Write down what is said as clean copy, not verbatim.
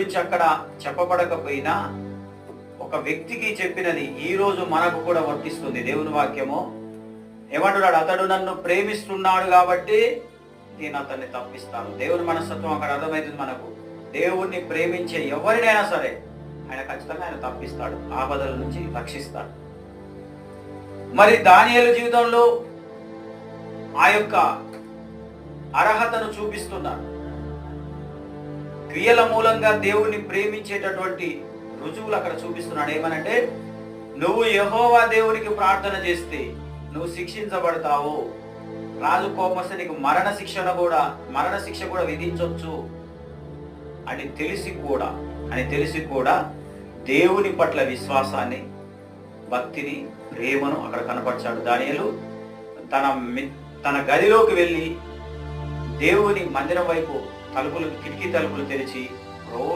గురించి అక్కడ చెప్పబడకపోయినా ఒక వ్యక్తికి చెప్పినది ఈ రోజు మనకు కూడా వర్తిస్తుంది. దేవుని వాక్యము ఏమంటున్నాడు? అతడు నన్ను ప్రేమిస్తున్నాడు కాబట్టి నేను అతన్ని తప్పిస్తాను. దేవుని మనస్తత్వం అక్కడ అర్థమవుతుంది మనకు. దేవుణ్ణి ప్రేమించే ఎవరినైనా సరే ఆయన ఖచ్చితంగా ఆయన తప్పిస్తాడు, ఆపదల నుంచి రక్షిస్తాడు. మరి దానియేలు జీవితంలో ఆ యొక్క అర్హతను చూపిస్తున్నాడు. క్రియల మూలంగా దేవుణ్ణి ప్రేమించేటటువంటి రుజువులు అక్కడ చూపిస్తున్నాడు. ఏమనంటే, నువ్వు యెహోవా దేవునికి ప్రార్థన చేస్తే నువ్వు శిక్షించబడతావు, రాజు కోపస్తే నీకు మరణ శిక్ష కూడా విధించవచ్చు అని తెలిసి కూడా దేవుని పట్ల విశ్వాసాన్ని, భక్తిని, ప్రేమను అక్కడ కనపరిచాడు. దానియేలు తన గదిలోకి వెళ్ళి దేవుని మందిరం వైపు కిటికీ తలుపులు తెరిచి రోజు